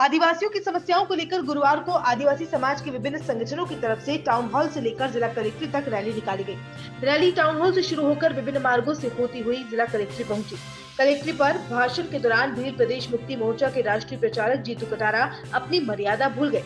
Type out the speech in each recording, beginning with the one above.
आदिवासियों की समस्याओं को लेकर गुरुवार को आदिवासी समाज के विभिन्न संगठनों की तरफ से टाउन हॉल से लेकर जिला कलेक्ट्रेट तक रैली निकाली गई। रैली टाउन हॉल से शुरू होकर विभिन्न मार्गों से होती हुई जिला कलेक्ट्रेट पहुंची। कलेक्ट्रेट पर भाषण के दौरान भील प्रदेश मुक्ति मोर्चा के राष्ट्रीय प्रचारक जीतू कटारा अपनी मर्यादा भूल गए।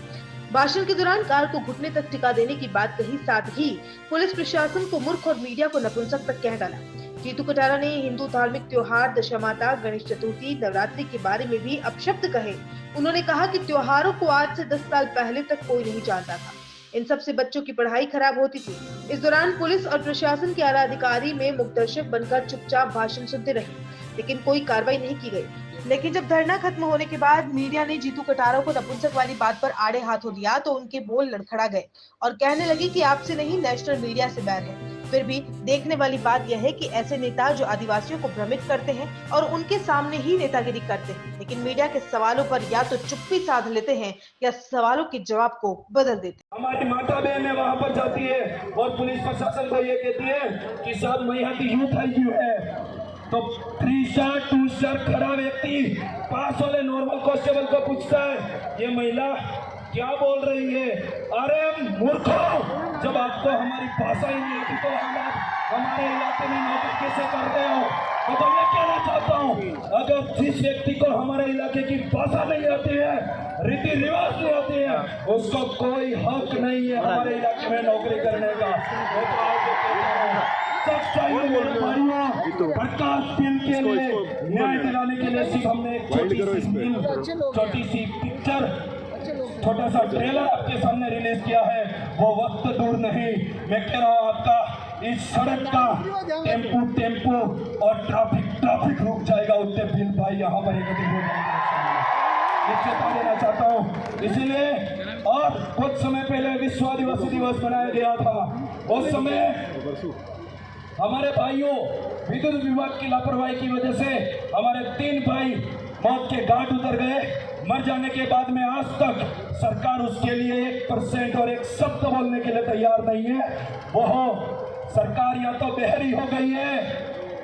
भाषण के दौरान कार को घुटने तक टिका देने की बात कही, साथ ही पुलिस प्रशासन को मूर्ख और मीडिया को नपुंसक तक कह डाला। जीतू कटारा ने हिंदू धार्मिक त्योहार दशामाता, गणेश चतुर्थी, नवरात्रि के बारे में भी अपशब्द कहे। उन्होंने कहा कि त्योहारों को आज से 10 साल पहले तक कोई नहीं जानता था। इन सब से बच्चों की पढ़ाई खराब होती थी। इस दौरान पुलिस और प्रशासन के आला अधिकारी में मुखदर्शक बनकर चुपचाप भाषण सुनते रहे, लेकिन कोई कार्रवाई नहीं की गई। लेकिन जब धरना खत्म होने के बाद मीडिया ने जीतू कटारा को नपुंसक वाली बात पर आड़े हाथों लिया तो उनके बोल लड़खड़ा गए और कहने लगे कि आपसे नहीं, नेशनल मीडिया से बैर है। फिर भी देखने वाली बात यह है कि ऐसे नेता जो आदिवासियों को भ्रमित करते हैं और उनके सामने ही नेतागिरी करते हैं, लेकिन मीडिया के सवालों पर या तो चुप्पी साध लेते हैं या सवालों के जवाब को बदल देते हैं। हमारी माता बहन वहाँ पर जाती है और पुलिस प्रशासन को ये कहती है कि साहब मैं यहाँ की यूथ है, तो 3 स्टार 2 स्टार खड़ा व्यक्ति पास वाले नॉर्मल कांस्टेबल को पूछता है ये महिला क्या बोल रही है। अरे मूर्खों, जब आपको हमारी भाषा ही नहीं आती तो हमारे इलाके में नौकरी कैसे करते हो। तो मैं कहना चाहता हूँ, अगर जिस व्यक्ति को हमारे इलाके की भाषा नहीं आती है, रीति रिवाज नहीं आती है, उसको कोई हक नहीं है हमारे इलाके में नौकरी करने का। प्रकाश फिल्म के लिए न्याय दिलाने के लिए सिर्फ हमने एक छोटी सी पिक्चर, छोटा सा ट्रेलर आपके सामने रिलीज किया है। वो वक्त दूर नहीं, मैं कह रहा हूँ आपका इस सड़क का टेम्पो और ट्रैफिक रुक जाएगा, उससे फिर भाई यहाँ पर एकत्रित हो जाएंगे। चेता देना चाहता हूँ। इसीलिए और कुछ समय पहले विश्व आदिवासी दिवस मनाया गया था। उस समय हमारे भाइयों विद्युत विभाग की लापरवाही की वजह से हमारे 3 भाई मौत के घाट उतर गए। मर जाने के बाद में आज तक सरकार उसके लिए 1% और एक शब्द बोलने के लिए तैयार नहीं है। वो सरकार या तो बहरी हो गई है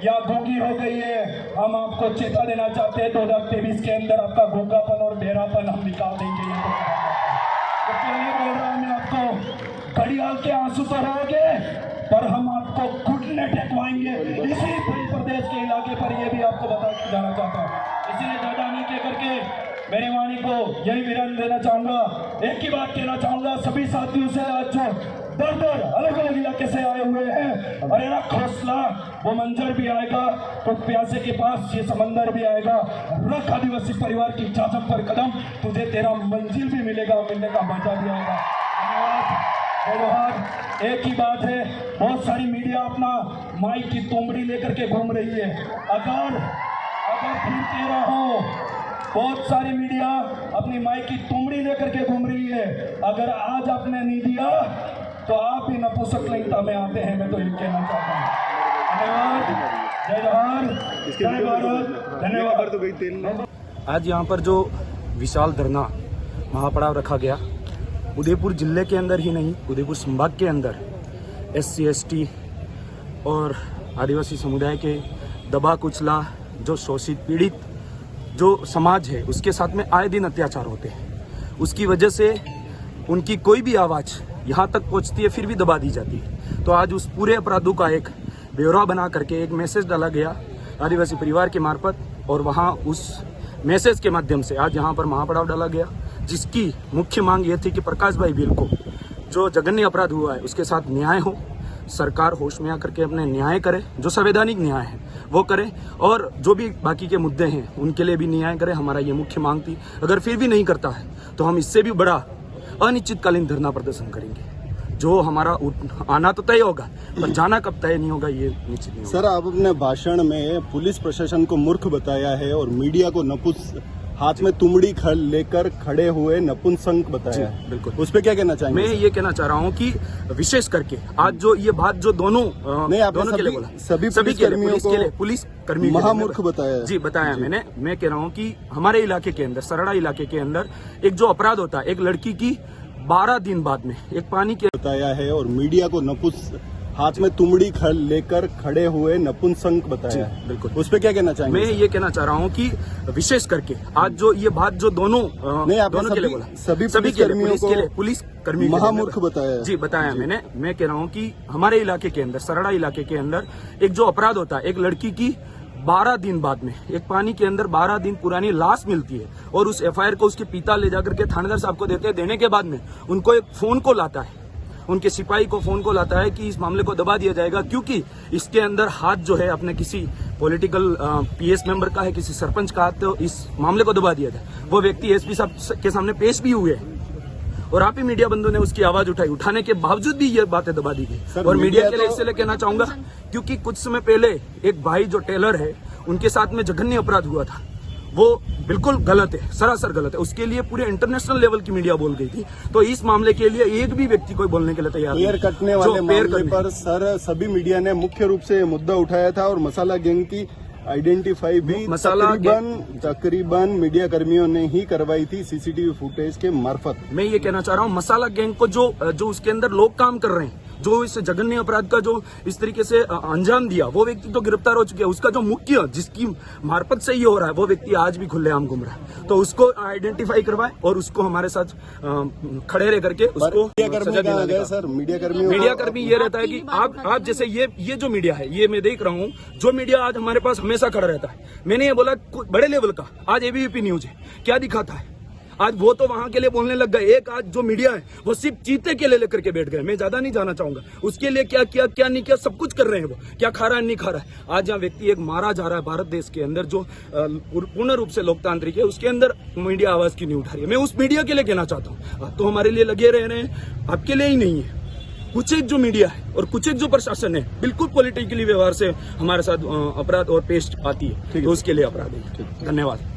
या गूंगी हो गई है। हम आपको चेता देना चाहते हैं 2023 के अंदर आपका गूंगापन और बहरापन हम निकाल देंगे। तो पहले बोल रहा हूँ मैं आपको, घड़ियाल के आंसू तो रहोगे पर हम आपको घुटने टेकवाएंगे इसी प्रदेश के इलाके पर। ये भी आपको बता जाना चाहता हूँ। इसलिए ज्यादा नहीं कह करके मेरी वाणी को यही विराम देना चाहूंगा। एक ही बात कहना चाहूंगा सभी साथियों से, आज जो दर अलग अलग इलाके से आए हुए हैं, और रख हौसला, वो मंजर भी आएगा तो प्यासे के पास ये समंदर भी आएगा। रख आदिवासी परिवार की इजाजत पर कदम, तुझे तेरा मंजिल भी मिलेगा, मिलने का मजा भी आएगा। धन्यवाद। एक ही बात है, बहुत सारी मीडिया अपना माइक की तुमड़ी लेकर के घूम रही है। अगर फिर कह रहा हूं, बहुत सारी मीडिया अपनी माइक की तुमड़ी लेकर के घूम रही है। अगर आज आपने नहीं दिया तो आप ही नपुंसकलिंगता में आते हैं, मैं तो ये कहना चाहता हूँ। धन्यवाद। जय जोहार, जय भारत। धन्यवाद। आज यहाँ पर जो विशाल धरना महापड़ाव रखा गया, उदयपुर जिले के अंदर ही नहीं, उदयपुर संभाग के अंदर SC ST और आदिवासी समुदाय के दबा कुचला, जो शोषित पीड़ित जो समाज है, उसके साथ में आए दिन अत्याचार होते हैं। उसकी वजह से उनकी कोई भी आवाज़ यहाँ तक पहुँचती है फिर भी दबा दी जाती है। तो आज उस पूरे अपराधों का एक ब्यौरा बना करके एक मैसेज डाला गया आदिवासी परिवार के मार्फत, और वहाँ उस मैसेज के माध्यम से आज यहाँ पर महापड़ाव डाला गया, जिसकी मुख्य मांग ये थी कि प्रकाश भाई भील को जो जघन्य अपराध हुआ है उसके साथ न्याय हो। सरकार होश में आकर के अपने न्याय करे, जो संवैधानिक न्याय है वो करे, और जो भी बाकी के मुद्दे हैं उनके लिए भी न्याय करे। हमारा ये मुख्य मांग थी। अगर फिर भी नहीं करता है तो हम इससे भी बड़ा अनिश्चितकालीन धरना प्रदर्शन करेंगे। जो हमारा आना तो तय होगा, पर जाना कब तय नहीं होगा ये निश्चित नहीं होगा। सर, आप अपने भाषण में पुलिस प्रशासन को मूर्ख बताया है और मीडिया को हाथ में तुमड़ी लेकर खड़े हुए नपुंसक बताया है। बिल्कुल, उस पर क्या कहना चाहेंगे? मैं ये कहना चाह रहा हूँ कि विशेष करके आज जो ये बात जो दोनों के लिए बोला, सभी पुलिस कर्मी महामूर्ख बताया। जी बताया मैंने। मैं कह रहा हूँ कि हमारे इलाके के अंदर, सरड़ा इलाके के अंदर एक जो अपराध होता है, एक लड़की की 12 दिन बाद में एक पानी के बताया है और मीडिया को हाथ में तुमड़ी लेकर खड़े हुए नपुंसक बताया है। बिल्कुल। उस पर क्या कहना चाहेंगे? मैं ये कहना चाह रहा हूँ कि विशेष करके आज जो ये बात जो दोनों आपने के लिए बोला, सभी पुलिसकर्मियों को पुलिस कर्मी महामूर्ख बताया। जी बताया मैंने। मैं कह रहा हूँ कि हमारे इलाके के अंदर, सरड़ा इलाके के अंदर एक जो अपराध होता है, एक लड़की की 12 दिन बाद में एक पानी के अंदर 12 दिन पुरानी लाश मिलती है और उस एफआईआर को उसके पिता ले जाकर के थानेदार साहब को देते हैं। देने के बाद में उनको एक फोन कॉल आता है, उनके सिपाही को फोन कॉल आता है कि इस मामले को दबा दिया जाएगा क्योंकि इसके अंदर हाथ जो है अपने किसी पॉलिटिकल पीएस मेंबर का है, किसी सरपंच का हाथ, तो इस मामले को दबा दिया जाए। वो व्यक्ति एसपी साहब के सामने पेश भी हुए और आप ही मीडिया बंधु ने उसकी आवाज उठाई, उठाने के बावजूद भी ये बातें दबा दी गई। और मीडिया के लिए इसलिए कहना चाहूंगा क्योंकि कुछ समय पहले एक भाई जो टेलर है उनके साथ में जघन्य अपराध हुआ था, वो बिल्कुल गलत है, सरासर गलत है। उसके लिए पूरे इंटरनेशनल लेवल की मीडिया बोल गई थी। तो इस मामले के लिए एक भी व्यक्ति कोई बोलने के लिए तैयार नहीं। पेड़ कटने वाले मामले पर सर सभी मीडिया ने मुख्य रूप से मुद्दा उठाया था और मसाला गैंग की आइडेंटिफाई भी तकरीबन मीडिया कर्मियों ने ही करवाई थी सीसीटीवी फुटेज के मार्फत। मैं ये कहना चाह रहा हूँ मसाला गैंग को जो उसके अंदर लोग काम कर रहे हैं, जो इस जघन्य अपराध का जो इस तरीके से अंजाम दिया, वो व्यक्ति तो गिरफ्तार हो चुके हैं। उसका जो मुख्य जिसकी मार्फत से ये हो रहा है वो व्यक्ति आज भी खुलेआम घूम रहा है। तो उसको आइडेंटिफाई करवाए और उसको हमारे साथ खड़े रह करके उसको सजा दिलाने का। सर मीडिया कर्मी ये रहता है कि आप जैसे ये जो मीडिया है, ये मैं देख रहा हूँ, जो मीडिया आज हमारे पास हमेशा खड़ा रहता है। मैंने ये बोला बड़े लेवल का, आज एबीपी न्यूज है, क्या दिखाता है आज? वो तो वहां के लिए बोलने लग गए। एक आज जो मीडिया है वो सिर्फ चीते के लिए लेकर के बैठ गए। मैं ज्यादा नहीं जाना चाहूंगा उसके लिए क्या किया क्या नहीं किया, सब कुछ कर रहे हैं। वो क्या खा रहा है नहीं खा रहा है। आज जहाँ व्यक्ति एक मारा जा रहा है भारत देश के अंदर जो पूर्ण रूप से लोकतांत्रिक है, उसके अंदर मीडिया आवाज क्यों नहीं उठा रही है? मैं उस मीडिया के लिए कहना चाहता हूँ, आप तो हमारे लिए लगे रह रहे हैं, आपके लिए ही नहीं है। कुछ एक जो मीडिया है और कुछ एक जो प्रशासन है बिल्कुल पॉलिटिकली व्यवहार से हमारे साथ अपराध और पेश आती है, तो उसके लिए अपराध है। धन्यवाद।